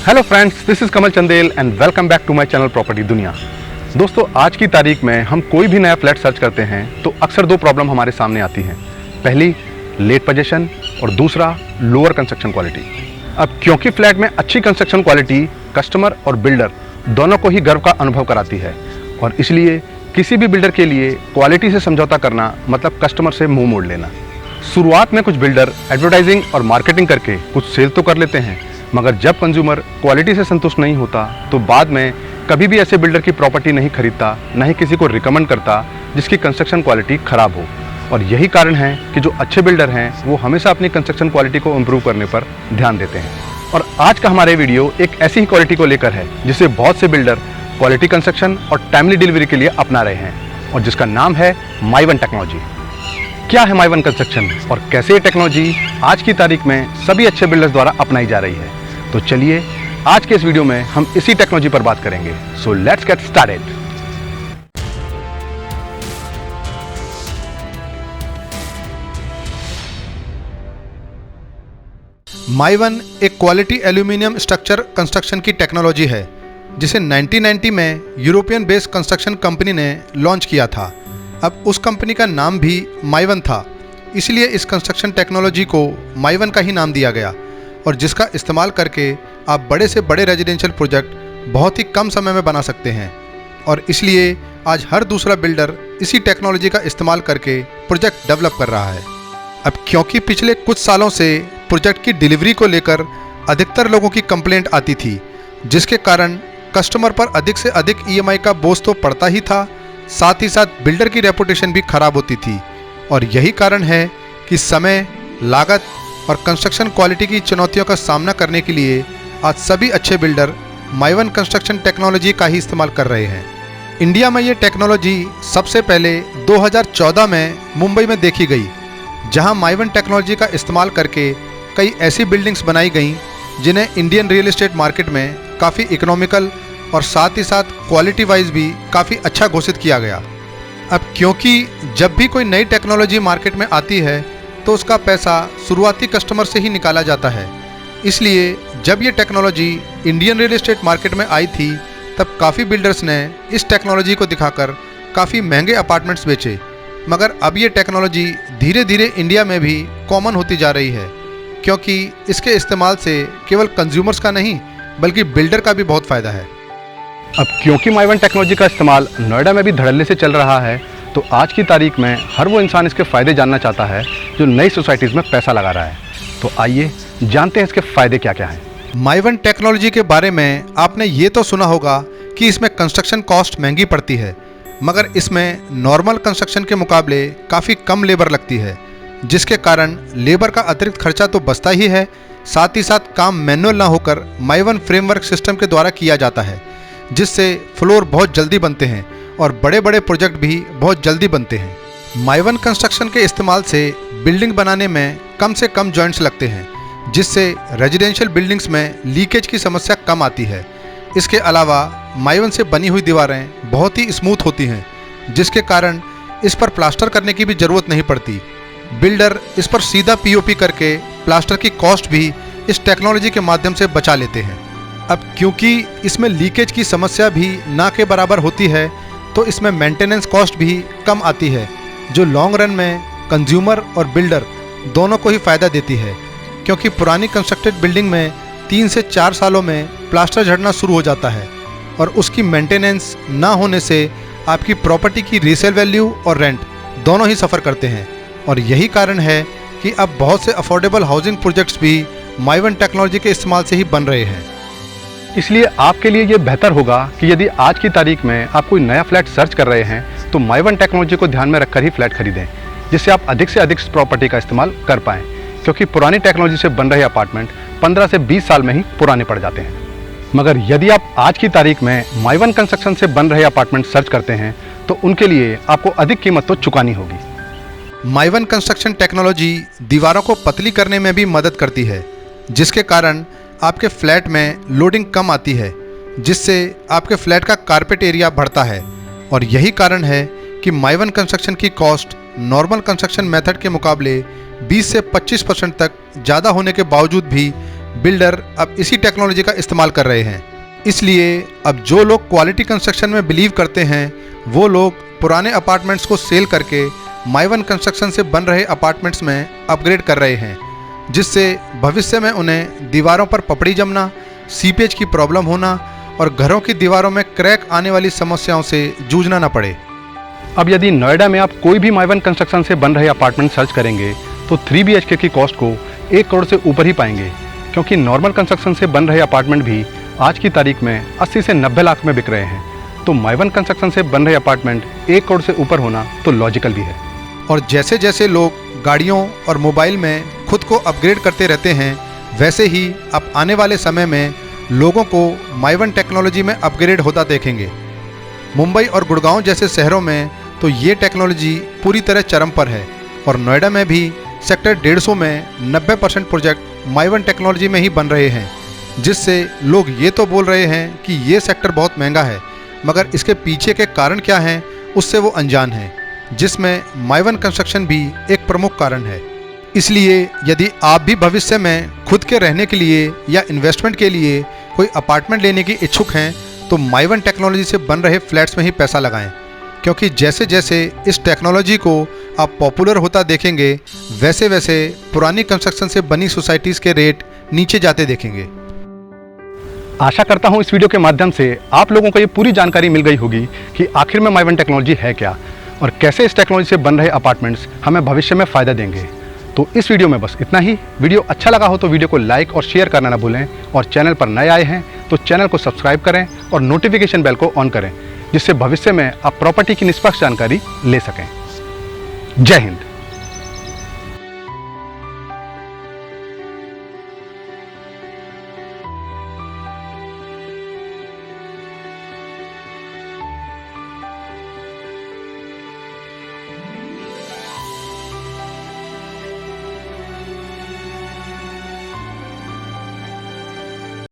Hello friends, this is Kamal Chandel and welcome back to my channel Property Duniya. दोस्तों, आज की तारीख में हम कोई भी नया फ्लैट सर्च करते हैं तो अक्सर दो प्रॉब्लम हमारे सामने आती हैं। पहली, लेट पोजीशन और दूसरा, लोअर कंस्ट्रक्शन क्वालिटी। अब क्योंकि फ्लैट में अच्छी कंस्ट्रक्शन क्वालिटी कस्टमर और बिल्डर दोनों को ही गर्व का अनुभव कराती है और इसलिए किसी भी बिल्डर के लिए क्वालिटी से समझौता करना मतलब कस्टमर से मुंह मोड़ लेना। शुरुआत में कुछ बिल्डर एडवर्टाइजिंग और मार्केटिंग करके कुछ सेल तो कर लेते हैं, मगर जब कंज्यूमर क्वालिटी से संतुष्ट नहीं होता तो बाद में कभी भी ऐसे बिल्डर की प्रॉपर्टी नहीं खरीदता, न ही किसी को रिकमेंड करता जिसकी कंस्ट्रक्शन क्वालिटी खराब हो। और यही कारण है कि जो अच्छे बिल्डर हैं वो हमेशा अपनी कंस्ट्रक्शन क्वालिटी को इम्प्रूव करने पर ध्यान देते हैं। और आज का हमारे वीडियो एक ऐसी ही क्वालिटी को लेकर है जिसे बहुत से बिल्डर क्वालिटी कंस्ट्रक्शन और टाइमली डिलीवरी के लिए अपना रहे हैं और जिसका नाम है माइवन टेक्नोलॉजी। क्या है माइवन कंस्ट्रक्शन और कैसे ये टेक्नोलॉजी आज की तारीख में सभी अच्छे बिल्डर्स द्वारा अपनाई जा रही है, तो चलिए आज के इस वीडियो में हम इसी टेक्नोलॉजी पर बात करेंगे। So let's get started. Mivan एक क्वालिटी एल्यूमिनियम स्ट्रक्चर कंस्ट्रक्शन की टेक्नोलॉजी है जिसे 1990 में यूरोपियन बेस्ड कंस्ट्रक्शन कंपनी ने लॉन्च किया था। अब उस कंपनी का नाम भी माइवन था, इसलिए इस कंस्ट्रक्शन टेक्नोलॉजी को माइवन का ही नाम दिया गया और जिसका इस्तेमाल करके आप बड़े से बड़े रेजिडेंशियल प्रोजेक्ट बहुत ही कम समय में बना सकते हैं। और इसलिए आज हर दूसरा बिल्डर इसी टेक्नोलॉजी का इस्तेमाल करके प्रोजेक्ट डेवलप कर रहा है। अब क्योंकि पिछले कुछ सालों से प्रोजेक्ट की डिलीवरी को लेकर अधिकतर लोगों की कंप्लेंट आती थी, जिसके कारण कस्टमर पर अधिक से अधिक ईएमआई का बोझ तो पड़ता ही था, साथ ही साथ बिल्डर की रेपुटेशन भी खराब होती थी। और यही कारण है कि समय, लागत और कंस्ट्रक्शन क्वालिटी की चुनौतियों का सामना करने के लिए आज सभी अच्छे बिल्डर माइवन कंस्ट्रक्शन टेक्नोलॉजी का ही इस्तेमाल कर रहे हैं। इंडिया में ये टेक्नोलॉजी सबसे पहले 2014 में मुंबई में देखी गई, जहां माइवन टेक्नोलॉजी का इस्तेमाल करके कई ऐसी बिल्डिंग्स बनाई गईं जिन्हें इंडियन रियल एस्टेट मार्केट में काफ़ी इकोनॉमिकल और साथ ही साथ क्वालिटी वाइज भी काफ़ी अच्छा घोषित किया गया। अब क्योंकि जब भी कोई नई टेक्नोलॉजी मार्केट में आती है तो उसका पैसा शुरुआती कस्टमर से ही निकाला जाता है, इसलिए जब ये technology Indian real estate market में आई थी तब काफ़ी बिल्डर्स ने इस टेक्नोलॉजी को दिखाकर काफ़ी महंगे अपार्टमेंट्स बेचे। मगर अब ये टेक्नोलॉजी धीरे धीरे इंडिया में भी कॉमन होती जा रही है, क्योंकि इसके इस्तेमाल से केवल कंज्यूमर्स का नहीं बल्कि बिल्डर का भी बहुत फ़ायदा है। अब क्योंकि माइवन टेक्नोलॉजी का इस्तेमाल नोएडा में भी धड़ल्ले से चल रहा है तो आज की तारीख में हर वो इंसान इसके फ़ायदे जानना चाहता है जो नई सोसाइटीज़ में पैसा लगा रहा है। तो आइए जानते हैं इसके फ़ायदे क्या क्या हैं। माइवन टेक्नोलॉजी के बारे में आपने ये तो सुना होगा कि इसमें कंस्ट्रक्शन कॉस्ट महंगी पड़ती है, मगर इसमें नॉर्मल कंस्ट्रक्शन के मुकाबले काफ़ी कम लेबर लगती है, जिसके कारण लेबर का अतिरिक्त खर्चा तो बचता ही है, साथ ही साथ काम मैनुअल ना होकर माइवन फ्रेमवर्क सिस्टम के द्वारा किया जाता है, जिससे फ्लोर बहुत जल्दी बनते हैं और बड़े बड़े प्रोजेक्ट भी बहुत जल्दी बनते हैं। माइवन कंस्ट्रक्शन के इस्तेमाल से बिल्डिंग बनाने में कम से कम जॉइंट्स लगते हैं, जिससे रेजिडेंशियल बिल्डिंग्स में लीकेज की समस्या कम आती है। इसके अलावा माइवन से बनी हुई दीवारें बहुत ही स्मूथ होती हैं, जिसके कारण इस पर प्लास्टर करने की भी ज़रूरत नहीं पड़ती। बिल्डर इस पर सीधा पीओपी करके प्लास्टर की कॉस्ट भी इस टेक्नोलॉजी के माध्यम से बचा लेते हैं। अब क्योंकि इसमें लीकेज की समस्या भी ना के बराबर होती है तो इसमें मेंटेनेंस कॉस्ट भी कम आती है, जो लॉन्ग रन में कंज्यूमर और बिल्डर दोनों को ही फ़ायदा देती है, क्योंकि पुरानी कंस्ट्रक्टेड बिल्डिंग में 3 से 4 सालों में प्लास्टर झड़ना शुरू हो जाता है और उसकी मेंटेनेंस ना होने से आपकी प्रॉपर्टी की रीसेल वैल्यू और रेंट दोनों ही सफ़र करते हैं। और यही कारण है कि अब बहुत से अफोर्डेबल हाउसिंग प्रोजेक्ट्स भी माइवन टेक्नोलॉजी के इस्तेमाल से ही बन रहे हैं। इसलिए आपके लिए ये बेहतर होगा कि यदि आज की तारीख में आप कोई नया फ्लैट सर्च कर रहे हैं तो माइवन टेक्नोलॉजी को ध्यान में रखकर ही फ्लैट खरीदें, जिससे आप अधिक से अधिक प्रॉपर्टी का इस्तेमाल कर पाएँ, क्योंकि पुरानी टेक्नोलॉजी से बन रहे अपार्टमेंट 15 से 20 साल में ही पुराने पड़ जाते हैं। मगर यदि आप आज की तारीख में माइवन कंस्ट्रक्शन से बन रहे अपार्टमेंट सर्च करते हैं तो उनके लिए आपको अधिक कीमत तो चुकानी होगी। माइवन कंस्ट्रक्शन टेक्नोलॉजी दीवारों को पतली करने में भी मदद करती है, जिसके कारण आपके फ्लैट में लोडिंग कम आती है, जिससे आपके फ्लैट का कारपेट एरिया बढ़ता है। और यही कारण है कि माइवन कंस्ट्रक्शन की कॉस्ट नॉर्मल कंस्ट्रक्शन मेथड के मुकाबले 20 से 25% तक ज़्यादा होने के बावजूद भी बिल्डर अब इसी टेक्नोलॉजी का इस्तेमाल कर रहे हैं। इसलिए अब जो लोग क्वालिटी कंस्ट्रक्शन में बिलीव करते हैं वो लोग पुराने अपार्टमेंट्स को सेल करके माइवन कंस्ट्रक्शन से बन रहे अपार्टमेंट्स में अपग्रेड कर रहे हैं, जिससे भविष्य में उन्हें दीवारों पर पपड़ी जमना, सीपेज की प्रॉब्लम होना और घरों की दीवारों में क्रैक आने वाली समस्याओं से जूझना न पड़े। अब यदि नोएडा में आप कोई भी माइवन कंस्ट्रक्शन से बन रहे अपार्टमेंट सर्च करेंगे तो 3 BHK की कॉस्ट को 1 करोड़ से ऊपर ही पाएंगे, क्योंकि नॉर्मल कंस्ट्रक्शन से बन रहे अपार्टमेंट भी आज की तारीख में 80 से 90 लाख में बिक रहे हैं। तो माइवन कंस्ट्रक्शन से बन रहे अपार्टमेंट 1 करोड़ से ऊपर होना तो लॉजिकल भी है। और जैसे जैसे लोग गाड़ियों और मोबाइल में खुद को अपग्रेड करते रहते हैं, वैसे ही अब आने वाले समय में लोगों को माइवन टेक्नोलॉजी में अपग्रेड होता देखेंगे। मुंबई और गुड़गांव जैसे शहरों में तो ये टेक्नोलॉजी पूरी तरह चरम पर है और नोएडा में भी सेक्टर 150 में 90% प्रोजेक्ट माइवन टेक्नोलॉजी में ही बन रहे हैं, जिससे लोग ये तो बोल रहे हैं कि ये सेक्टर बहुत महंगा है, मगर इसके पीछे के कारण क्या हैं उससे वो अनजान हैं, जिसमें माइवन कंस्ट्रक्शन भी एक प्रमुख कारण है। इसलिए यदि आप भी भविष्य में खुद के रहने के लिए या इन्वेस्टमेंट के लिए कोई अपार्टमेंट लेने की इच्छुक हैं तो माइवन टेक्नोलॉजी से बन रहे फ्लैट्स में ही पैसा लगाएं, क्योंकि जैसे जैसे इस टेक्नोलॉजी को आप पॉपुलर होता देखेंगे वैसे वैसे पुरानी कंस्ट्रक्शन से बनी सोसाइटीज़ के रेट नीचे जाते देखेंगे। आशा करता हूं इस वीडियो के माध्यम से आप लोगों को ये पूरी जानकारी मिल गई होगी कि आखिर में माइवन टेक्नोलॉजी है क्या और कैसे इस टेक्नोलॉजी से बन रहे अपार्टमेंट्स हमें भविष्य में फ़ायदा देंगे। तो इस वीडियो में बस इतना ही। वीडियो अच्छा लगा हो तो वीडियो को लाइक और शेयर करना ना भूलें, और चैनल पर नए आए हैं तो चैनल को सब्सक्राइब करें और नोटिफिकेशन बेल को ऑन करें, जिससे भविष्य में आप प्रॉपर्टी की निष्पक्ष जानकारी ले सकें। जय हिंद।